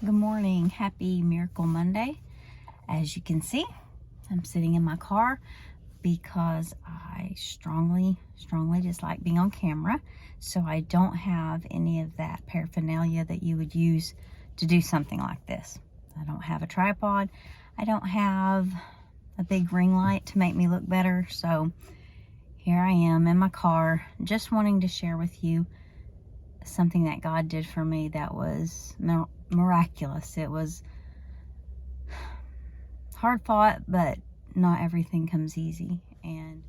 Good morning. Happy Miracle Monday. As you can see, I'm sitting in my car because I strongly dislike being on camera. So I don't have any of that paraphernalia that you would use to do something like this. I don't have a tripod. I don't have a big ring light to make me look better. So here I am in my car, just wanting to share with you something that God did for me that was miraculous. It was hard fought, but not everything comes easy. And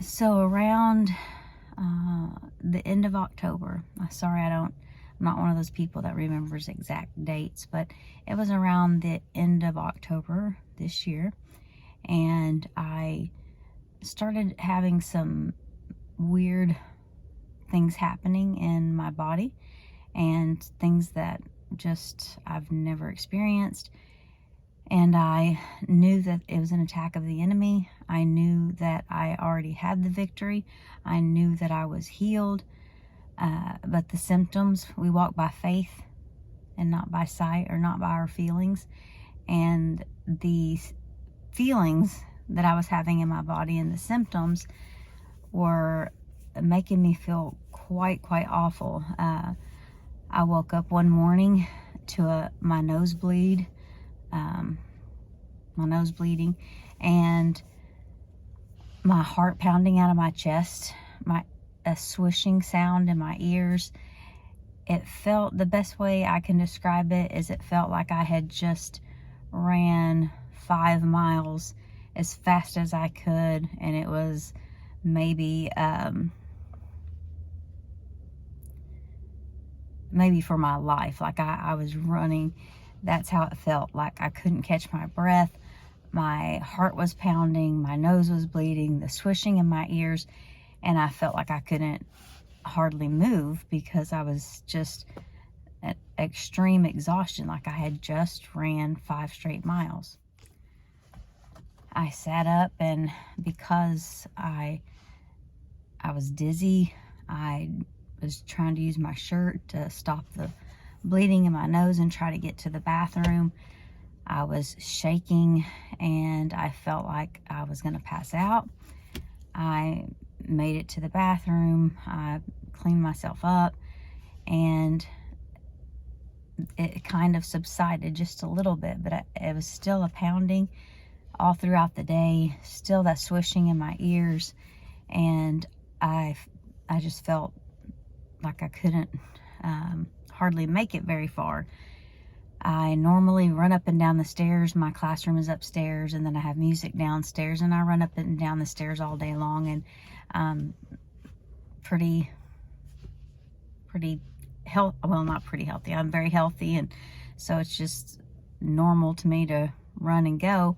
so around the end of October, I'm not one of those people that remembers exact dates, but it was around the end of October this year, and I started having some weird things happening in my body and things that just I've never experienced. And I knew that it was an attack of the enemy. I knew that I already had the victory. I knew that I was healed. But the symptoms, we walk by faith and not by sight, or not by our feelings. And the feelings that I was having in my body and the symptoms were making me feel quite awful. I woke up one morning to my nose bleeding, and my heart pounding out of my chest, a swishing sound in my ears. It felt, the best way I can describe it is it felt like I had just ran 5 miles as fast as I could, and it was maybe for my life. Like I was running. That's how it felt. Like I couldn't catch my breath. My heart was pounding. My nose was bleeding. The swishing in my ears. And I felt like I couldn't hardly move because I was just at extreme exhaustion. Like I had just ran 5 straight miles. I sat up, and because I was dizzy, I was trying to use my shirt to stop the bleeding in my nose and try to get to the bathroom. I was shaking and I felt like I was going to pass out. I made it to the bathroom. I cleaned myself up, and it kind of subsided just a little bit, but it was still a pounding all throughout the day, still that swishing in my ears, and I just felt like I couldn't hardly make it very far. I normally run up and down the stairs. My classroom is upstairs, and then I have music downstairs, and I run up and down the stairs all day long, and pretty healthy. Well, not pretty healthy. I'm very healthy, and so it's just normal to me to run and go.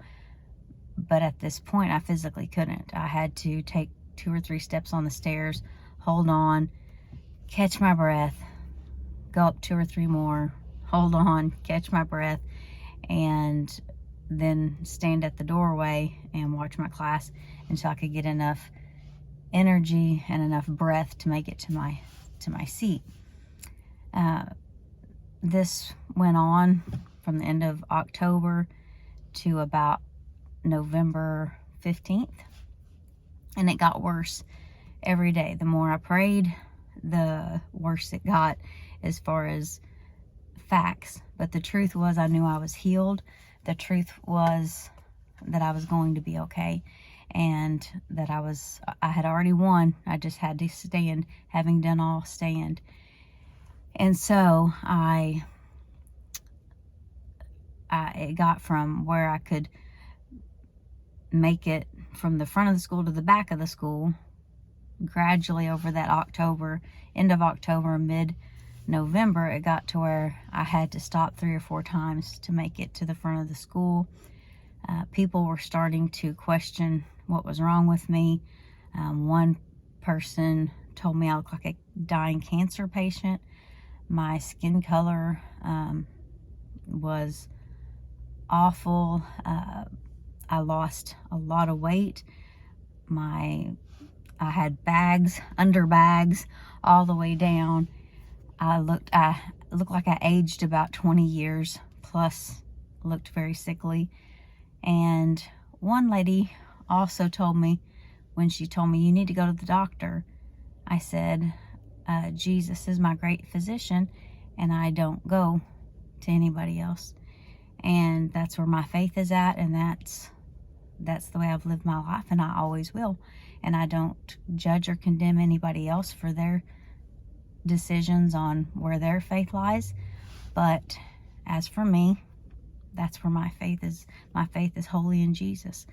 But at this point, I physically couldn't. I had to take 2 or 3 steps on the stairs, hold on, catch my breath, go up 2 or 3 more, hold on, catch my breath, and then stand at the doorway and watch my class until I could get enough energy and enough breath to make it to my seat. This went on from the end of October to about November 15th, and it got worse every day. The more I prayed, the worse it got as far as facts. But the truth was, I knew I was healed. The truth was that I was going to be okay, and that I had already won. I just had to stand, having done all, stand. And so it got from where I could make it from the front of the school to the back of the school gradually over that end of October, mid-November. It got to where I had to stop 3 or 4 times to make it to the front of the school. People were starting to question what was wrong with me. One person told me I looked like a dying cancer patient. My skin color was awful. I lost a lot of weight. I had bags, under bags, all the way down. I looked like I aged about 20 years plus, looked very sickly. And one lady also told me, when she told me, you need to go to the doctor, I said, Jesus is my great physician, and I don't go to anybody else. And that's where my faith is at, and that's the way I've lived my life, and I always will. And I don't judge or condemn anybody else for their decisions on where their faith lies. But as for me, that's where my faith is. My faith is wholly in Jesus.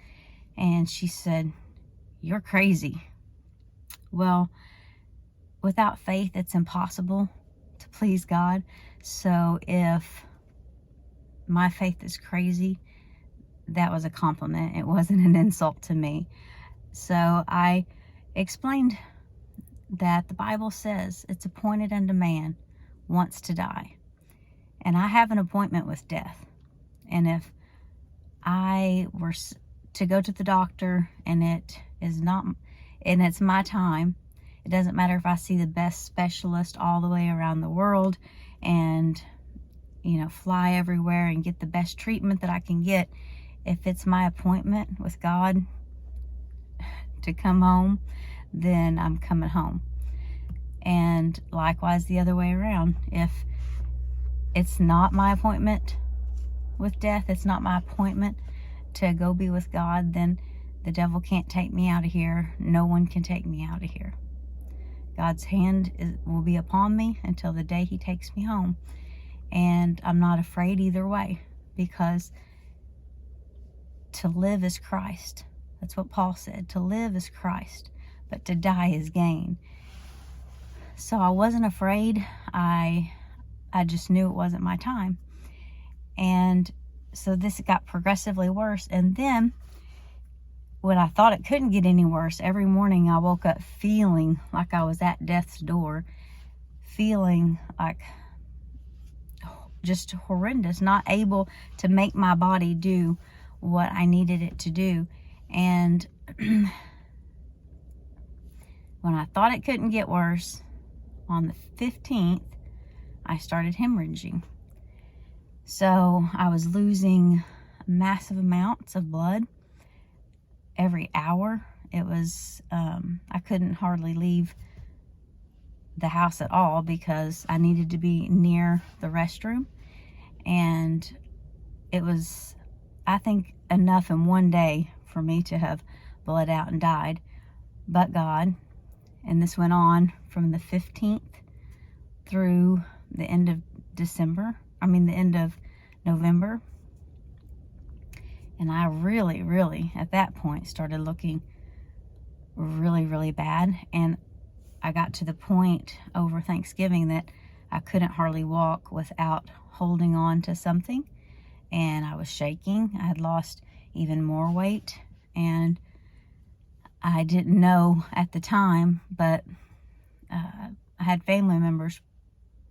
And she said, you're crazy. Well, without faith, it's impossible to please God. So if my faith is crazy, that was a compliment. It wasn't an insult to me. So I explained that the Bible says it's appointed unto man once to die. And I have an appointment with death. And if I were to go to the doctor and it's my time, it doesn't matter if I see the best specialist all the way around the world and, fly everywhere and get the best treatment that I can get. If it's my appointment with God to come home, then I'm coming home. And likewise the other way around. If it's not my appointment with death, it's not my appointment to go be with God, then the devil can't take me out of here. No one can take me out of here. God's hand will be upon me until the day he takes me home. And I'm not afraid either way, because to live is Christ. That's what Paul said. To live is Christ, but to die is gain. So I wasn't afraid. I just knew it wasn't my time. And so this got progressively worse. And then when I thought it couldn't get any worse, every morning I woke up feeling like I was at death's door, feeling like just horrendous, not able to make my body do what I needed it to do. And when I thought it couldn't get worse, on the 15th, I started hemorrhaging. So I was losing massive amounts of blood every hour. It was, I couldn't hardly leave the house at all because I needed to be near the restroom. And it was, I think, enough in one day for me to have bled out and died. But God, and this went on from the 15th through the end of the end of November. And I really, at that point, started looking really, really bad. And I got to the point over Thanksgiving that I couldn't hardly walk without holding on to something. And I was shaking. I had lost even more weight. And I didn't know at the time, but I had family members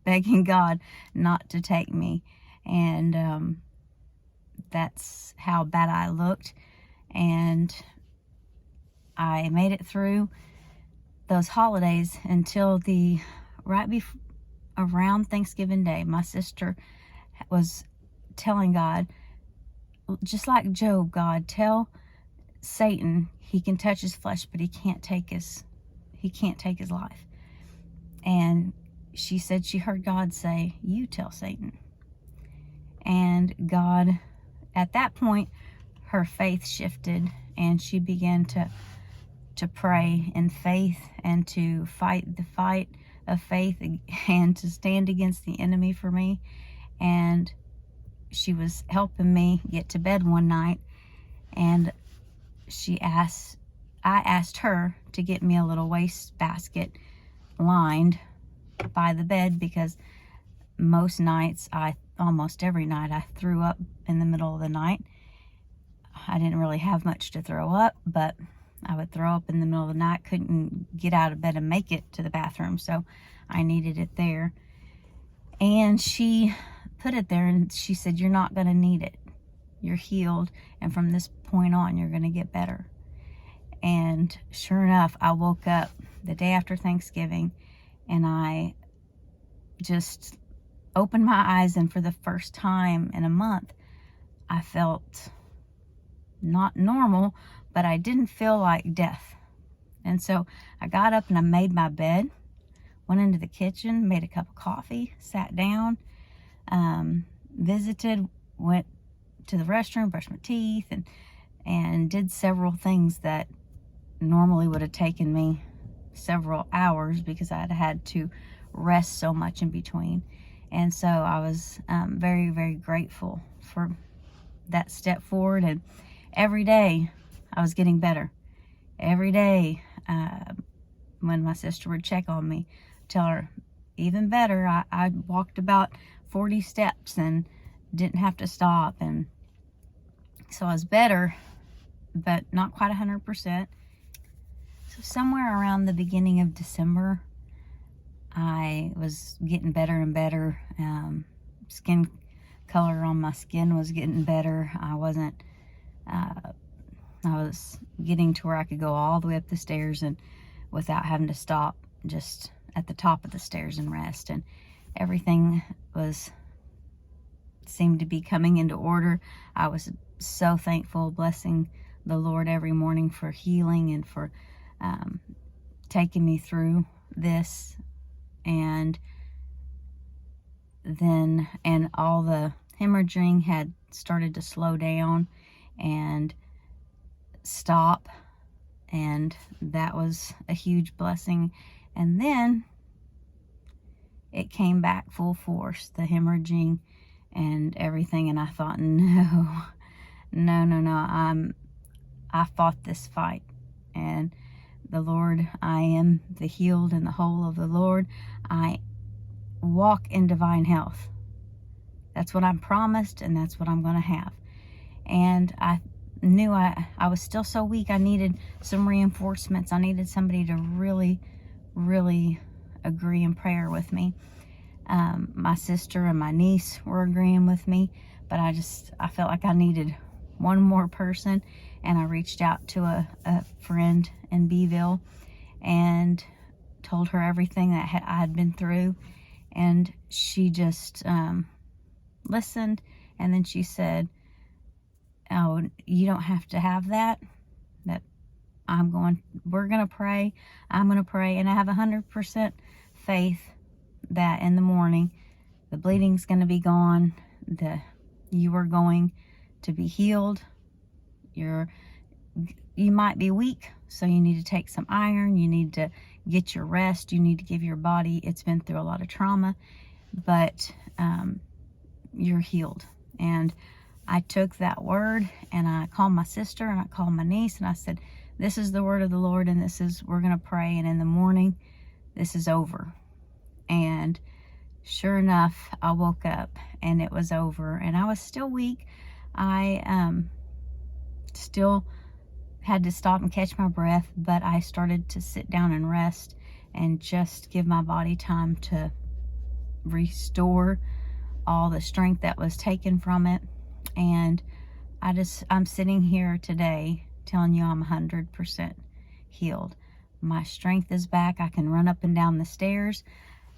begging God not to take me. And that's how bad I looked. And I made it through those holidays until around Thanksgiving Day. My sister was telling God, just like Job, God, tell Satan he can touch his flesh, but he can't take his life. And she said she heard God say, you tell Satan. And God, at that point, her faith shifted, and she began to pray in faith and to fight the fight of faith and to stand against the enemy for me. And she was helping me get to bed one night, and I asked her to get me a little waste basket lined by the bed, because almost every night I threw up in the middle of the night. I didn't really have much to throw up, but I would throw up in the middle of the night, couldn't get out of bed and make it to the bathroom, so I needed it there. And she put it there, and she said, you're not going to need it. You're healed, and from this point on, you're going to get better. And sure enough, I woke up the day after Thanksgiving, and I just opened my eyes, and for the first time in a month, I felt not normal, but I didn't feel like death. And so I got up and I made my bed, went into the kitchen, made a cup of coffee, sat down, visited, went to the restroom, brushed my teeth, and did several things that normally would have taken me several hours because I'd had to rest so much in between. And so I was very, very grateful for that step forward. And every day I was getting better. Every day when my sister would check on me, tell her even better. I walked about 40 steps and didn't have to stop. And so I was better, but not quite 100%. So somewhere around the beginning of December, I was getting better and better. Skin color on my skin was getting better. I was getting to where I could go all the way up the stairs and without having to stop, just at the top of the stairs and rest. And everything seemed to be coming into order. I was so thankful, blessing the Lord every morning for healing and for taking me through this. And all the hemorrhaging had started to slow down and stop, and that was a huge blessing. And then it came back full force, the hemorrhaging and everything, and I thought, no, I fought this fight, and the Lord, I am the healed and the whole of the Lord. I walk in divine health. That's what I'm promised, and that's what I'm going to have. And I knew I was still so weak. I needed some reinforcements. I needed somebody to really, really agree in prayer with me. My sister and my niece were agreeing with me, but I felt like I needed one more person. And I reached out to a friend in Beeville and told her everything that I had been through. And she just listened. And then she said, oh, you don't have to have that. We're going to pray. I'm going to pray. And I have 100% faith that in the morning, the bleeding's going to be gone. You are going to be healed. You might be weak, so you need to take some iron. You need to get your rest. You need to give your body, it's been through a lot of trauma, but you're healed. And I took that word, and I called my sister, and I called my niece, and I said, this is the word of the Lord, and we're going to pray, and in the morning, this is over. And sure enough, I woke up, and it was over, and I was still weak. I still had to stop and catch my breath, but I started to sit down and rest and just give my body time to restore all the strength that was taken from it. And I'm sitting here today telling you I'm 100% healed. My strength is back. I can run up and down the stairs.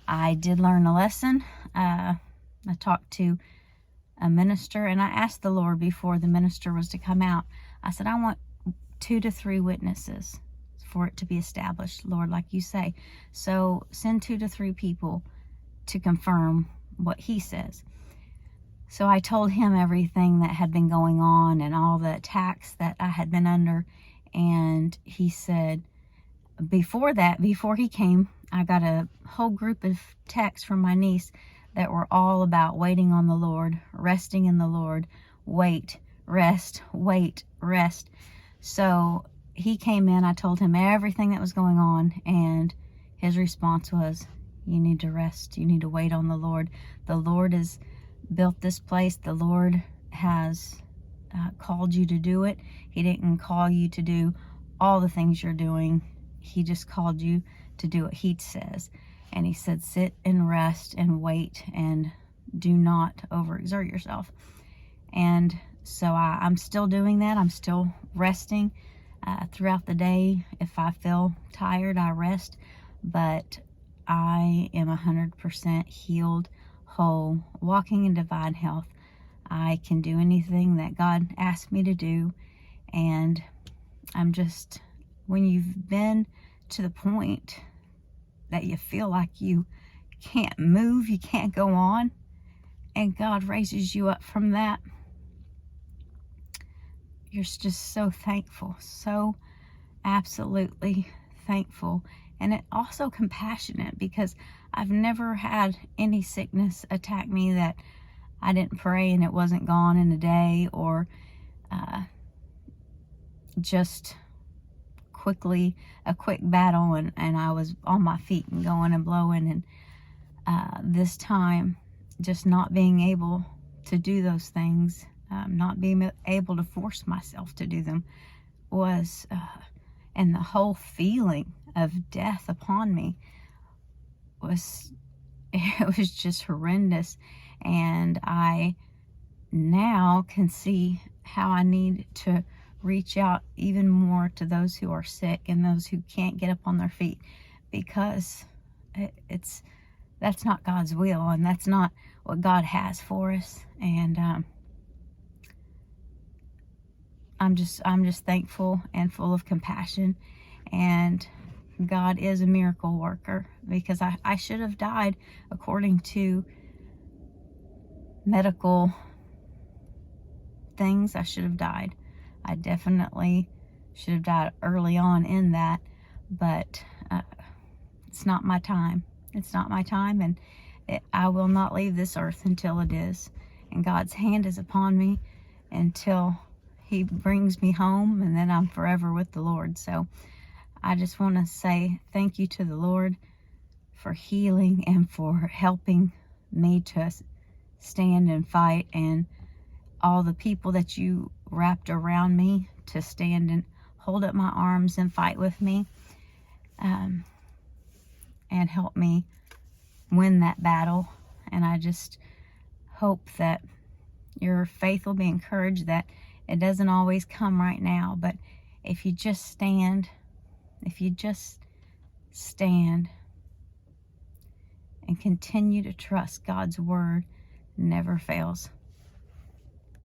I did learn a lesson. I talked to a minister, and I asked the Lord before the minister was to come out. I said, I want 2 to 3 witnesses for it to be established, Lord, like you say. So send 2 to 3 people to confirm what he says. So I told him everything that had been going on and all the attacks that I had been under. And he said, before he came, I got a whole group of texts from my niece that were all about waiting on the Lord, resting in the Lord, wait, rest, wait, rest. So he came in, I told him everything that was going on, and his response was, you need to rest, you need to wait on the Lord. The Lord has built this place. The Lord has called you to do it. He didn't call you to do all the things you're doing. He just called you to do what he says. And he said, sit and rest and wait and do not overexert yourself. And so I'm still doing that. I'm still resting throughout the day. If I feel tired, I rest. But I am 100% healed, whole, walking in divine health. I can do anything that God asked me to do. And I'm just, when you've been to the point that you feel like you can't move, you can't go on, and God raises you up from that, you're just so thankful, so absolutely thankful. And it also compassionate, because I've never had any sickness attack me that I didn't pray and it wasn't gone in a day, or just a quick battle and I was on my feet and going and blowing. And this time, just not being able to do those things, not being able to force myself to do them, was and the whole feeling of death upon me was, it was just horrendous. And I now can see how I need to reach out even more to those who are sick and those who can't get up on their feet, because that's not God's will, and that's not what God has for us. And I'm just thankful and full of compassion. And God is a miracle worker, because I should have died according to medical things. I should have died. I definitely should have died early on in that, but it's not my time. It's not my time, and I will not leave this earth until it is. And God's hand is upon me until He brings me home, and then I'm forever with the Lord. So I just want to say thank you to the Lord for healing and for helping me to stand and fight, and all the people that you wrapped around me to stand and hold up my arms and fight with me, and help me win that battle. And I just hope that your faith will be encouraged, that it doesn't always come right now, but if you just stand and continue to trust, God's word never fails.